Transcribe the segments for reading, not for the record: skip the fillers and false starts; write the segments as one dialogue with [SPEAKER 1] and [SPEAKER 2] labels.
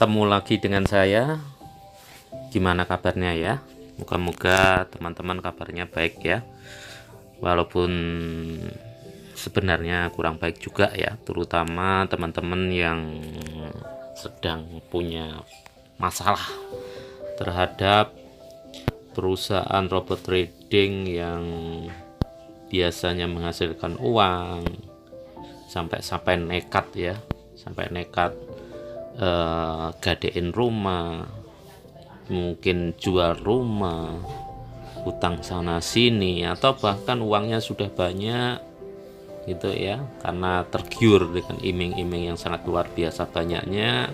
[SPEAKER 1] Ketemu lagi dengan saya. Gimana kabarnya ya? Moga-moga teman-teman kabarnya baik ya. Walaupun sebenarnya kurang baik juga ya, terutama teman-teman yang sedang punya masalah terhadap perusahaan robot trading yang biasanya menghasilkan uang sampai nekat ya, gadein rumah, mungkin jual rumah, utang sana sini, atau bahkan uangnya sudah banyak gitu ya, karena tergiur dengan iming-iming yang sangat luar biasa banyaknya.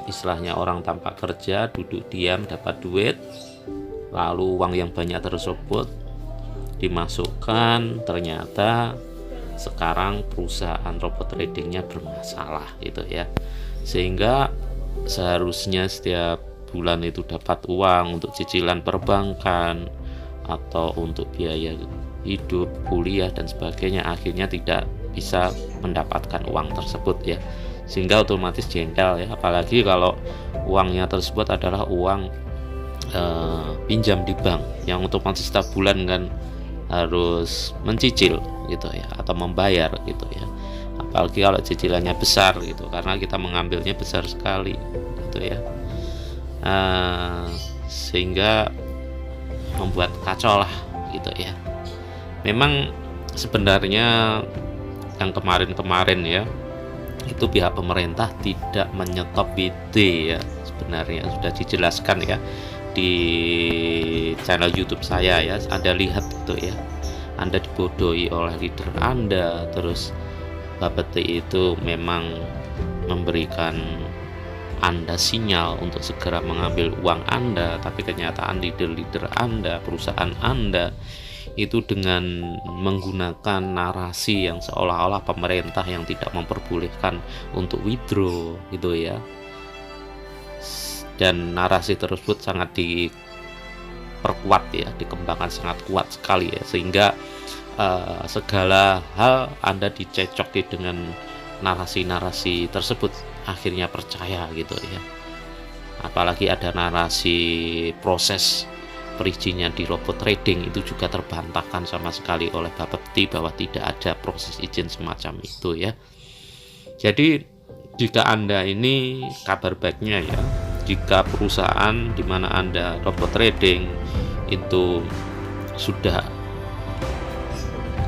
[SPEAKER 1] Istilahnya orang tanpa kerja, duduk diam dapat duit, lalu uang yang banyak tersebut dimasukkan, ternyata sekarang perusahaan robot tradingnya bermasalah gitu ya, sehingga seharusnya setiap bulan itu dapat uang untuk cicilan perbankan atau untuk biaya hidup, kuliah dan sebagainya, akhirnya tidak bisa mendapatkan uang tersebut ya, sehingga otomatis jengkel ya, apalagi kalau uangnya tersebut adalah uang pinjam di bank yang otomatis setiap bulan kan harus mencicil gitu ya, atau membayar gitu ya, apalagi kalau cicilannya besar gitu, karena kita mengambilnya besar sekali gitu ya, sehingga membuat kacau lah gitu ya. Memang sebenarnya yang kemarin-kemarin ya, itu pihak pemerintah tidak menyetop WD ya, sebenarnya sudah dijelaskan ya di channel YouTube saya ya. Anda lihat itu ya, Anda dibodohi oleh leader Anda, terus Bapeti itu memang memberikan Anda sinyal untuk segera mengambil uang Anda, tapi kenyataan leader Anda, perusahaan Anda itu dengan menggunakan narasi yang seolah-olah pemerintah yang tidak memperbolehkan untuk withdraw gitu ya, dan narasi tersebut sangat diperkuat ya, dikembangkan sangat kuat sekali ya, sehingga segala hal Anda dicecoki dengan narasi-narasi tersebut, akhirnya percaya gitu ya. Apalagi ada narasi proses perizinan di robot trading, itu juga terbantahkan sama sekali oleh Bapeti bahwa tidak ada proses izin semacam itu ya. Jadi jika Anda ini, kabar baiknya ya, jika perusahaan di mana Anda robot trading itu sudah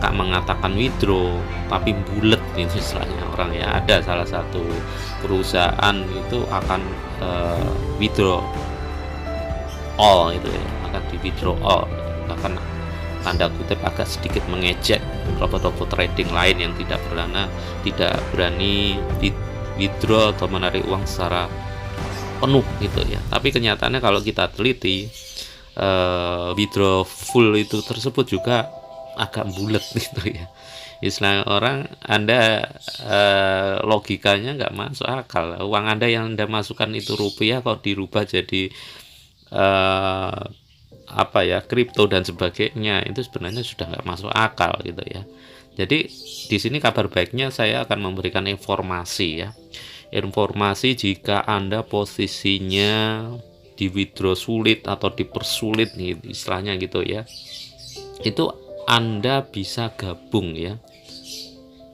[SPEAKER 1] mengatakan withdraw tapi bulet itu istilahnya orang ya, ada salah satu perusahaan itu akan withdraw all itu ya, akan di withdraw all, bahkan tanda kutip agak sedikit mengejek robot-robot trading lain yang tidak berani withdraw atau menarik uang secara penuh gitu ya. Tapi kenyataannya kalau kita teliti, withdraw full itu tersebut juga agak bulat gitu ya, istilah orang Anda logikanya nggak masuk akal. Uang Anda yang Anda masukkan itu rupiah kok dirubah jadi kripto dan sebagainya, itu sebenarnya sudah nggak masuk akal gitu ya. Jadi di sini kabar baiknya saya akan memberikan informasi ya, informasi jika Anda posisinya di withdraw sulit atau dipersulit nih istilahnya gitu ya, itu Anda bisa gabung ya,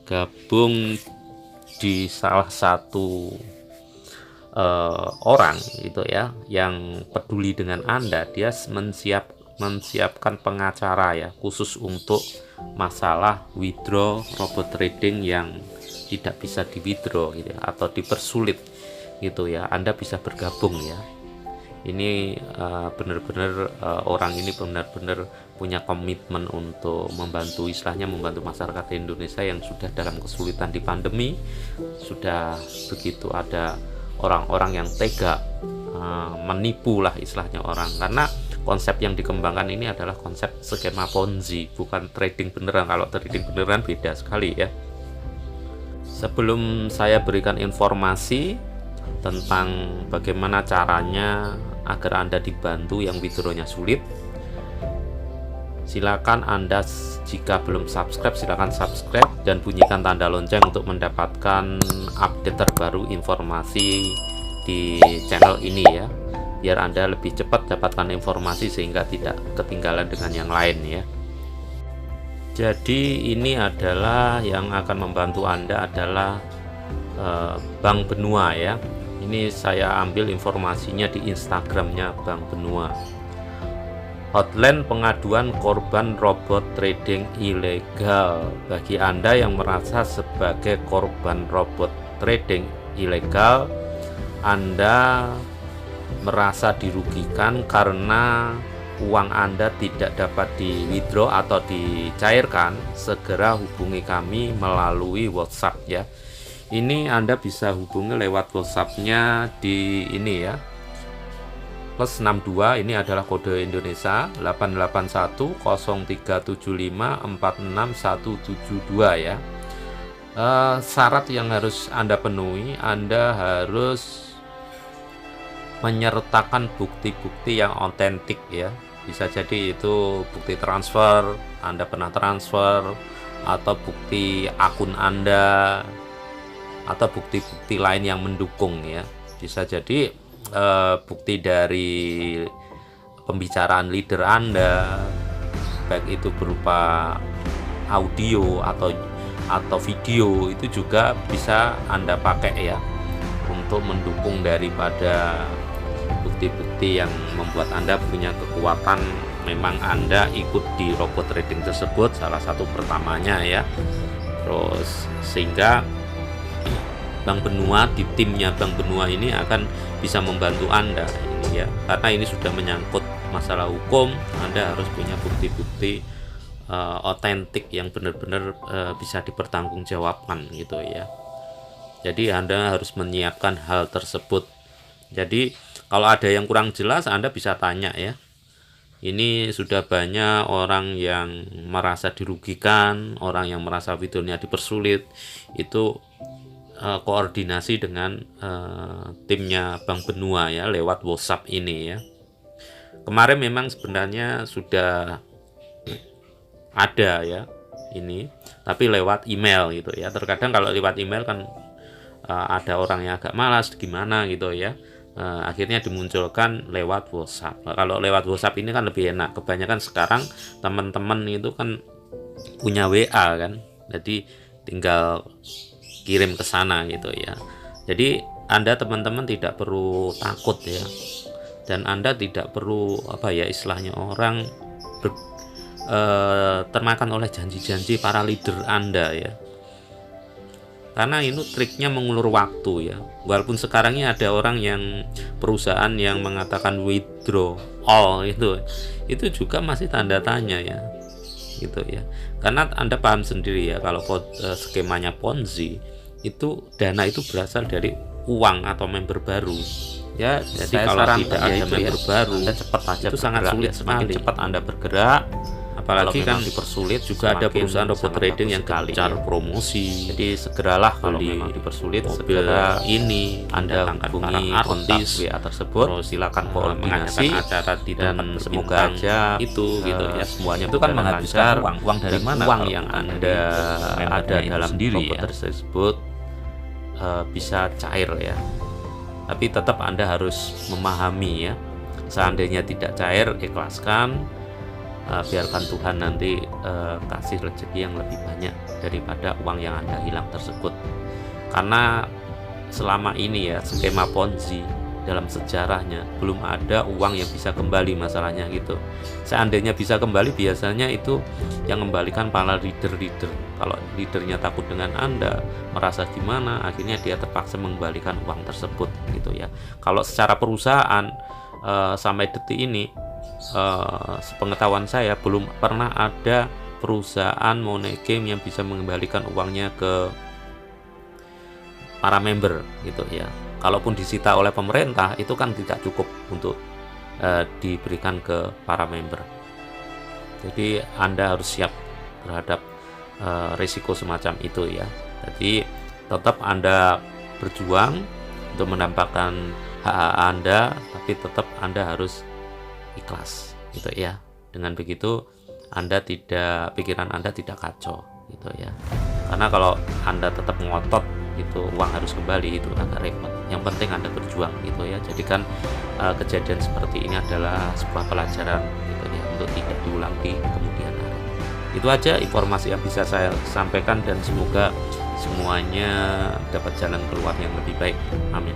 [SPEAKER 1] gabung di salah satu orang gitu ya yang peduli dengan Anda. Dia menyiapkan pengacara ya, khusus untuk masalah withdraw robot trading yang tidak bisa di withdraw gitu ya, atau dipersulit gitu ya. Anda bisa bergabung ya. Ini benar-benar orang ini benar-benar punya komitmen untuk membantu, istilahnya membantu masyarakat Indonesia yang sudah dalam kesulitan di pandemi. Sudah begitu ada orang-orang yang tega menipu lah istilahnya orang, karena konsep yang dikembangkan ini adalah konsep skema Ponzi, bukan trading beneran. Kalau trading beneran beda sekali ya. Sebelum saya berikan informasi tentang bagaimana caranya agar Anda dibantu yang withdrawnya sulit, silakan Anda jika belum subscribe, silakan subscribe dan bunyikan tanda lonceng untuk mendapatkan update terbaru informasi di channel ini ya, biar Anda lebih cepat dapatkan informasi sehingga tidak ketinggalan dengan yang lain ya. Jadi ini adalah yang akan membantu Anda adalah Bank Benua ya. Ini saya ambil informasinya di Instagramnya Bank Benua. Hotline pengaduan korban robot trading ilegal. Bagi Anda yang merasa sebagai korban robot trading ilegal, Anda merasa dirugikan karena uang Anda tidak dapat di withdraw atau dicairkan, segera hubungi kami melalui WhatsApp ya. Ini Anda bisa hubungi lewat WhatsApp-nya di ini ya, +62, ini adalah kode Indonesia 8810375467172 ya. Syarat yang harus Anda penuhi, Anda harus menyertakan bukti-bukti yang otentik ya. Bisa jadi itu bukti transfer, Anda pernah transfer, atau bukti akun Anda, atau bukti-bukti lain yang mendukung ya. Bisa jadi bukti dari pembicaraan leader Anda, baik itu berupa audio atau video, itu juga bisa Anda pakai ya untuk mendukung daripada bukti-bukti yang membuat Anda punya kekuatan memang Anda ikut di robot trading tersebut, salah satu pertamanya ya. Terus sehingga Bank Benua, di timnya Bank Benua ini akan bisa membantu Anda ini ya, karena ini sudah menyangkut masalah hukum. Anda harus punya bukti-bukti otentik yang benar-benar bisa dipertanggungjawabkan gitu ya. Jadi Anda harus menyiapkan hal tersebut. Jadi kalau ada yang kurang jelas, Anda bisa tanya ya. Ini sudah banyak orang yang merasa dirugikan, orang yang merasa videonya dipersulit. Itu koordinasi dengan timnya Bank Benua ya lewat WhatsApp ini ya. Kemarin memang sebenarnya sudah ada ya ini, tapi lewat email gitu ya. Terkadang kalau lewat email kan ada orang yang agak malas gimana gitu ya. Akhirnya dimunculkan lewat WhatsApp. Kalau lewat WhatsApp ini kan lebih enak. Kebanyakan sekarang teman-teman itu kan punya WA kan, jadi tinggal kirim ke sana gitu ya. Jadi Anda teman-teman tidak perlu takut ya, dan Anda tidak perlu apa ya istilahnya orang termakan oleh janji-janji para leader Anda ya, karena ini triknya mengulur waktu ya. Walaupun sekarang ini ada orang yang perusahaan yang mengatakan withdraw all itu juga masih tanda tanya ya gitu ya, karena Anda paham sendiri ya kalau skemanya Ponzi itu dana itu berasal dari uang atau member baru ya. Jadi kalau tidak ada member baru, Anda cepat aja itu sangat sulit ya. Semakin cepat Anda bergerak, apalagi kan dipersulit, juga ada perusahaan robot trading yang gencar promosi. Jadi segeralah kalau memang dipersulit, segera ini Anda hubungi artis WA tersebut, terus silakan koordinasi acara dan semoga aja itu gitu ya, semuanya itu kan menghabiskan uang dari mana, uang yang Anda ada dalam robot tersebut bisa cair ya. Tapi tetap Anda harus memahami ya, seandainya tidak cair, ikhlaskan, biarkan Tuhan nanti kasih rezeki yang lebih banyak daripada uang yang Anda hilang tersebut. Karena selama ini ya skema Ponzi dalam sejarahnya belum ada uang yang bisa kembali, masalahnya gitu. Seandainya bisa kembali, biasanya itu yang kembalikan para leader-leader. Kalau leadernya takut dengan Anda, merasa gimana, akhirnya dia terpaksa mengembalikan uang tersebut gitu ya. Kalau secara perusahaan sampai detik ini sepengetahuan saya belum pernah ada perusahaan money game yang bisa mengembalikan uangnya ke para member gitu ya. Kalaupun disita oleh pemerintah, itu kan tidak cukup untuk diberikan ke para member. Jadi Anda harus siap terhadap risiko semacam itu ya. Jadi tetap Anda berjuang untuk mendapatkan hak Anda, tapi tetap Anda harus ikhlas gitu ya. Dengan begitu pikiran Anda tidak kacau gitu ya. Karena kalau Anda tetap ngotot itu uang harus kembali, itu agak repot. Yang penting Anda berjuang gitu ya. Jadikan kejadian seperti ini adalah sebuah pelajaran gitu ya, untuk tidak diulang di kemudian hari. Itu aja informasi yang bisa saya sampaikan, dan semoga semuanya dapat jalan keluar yang lebih baik. Amin.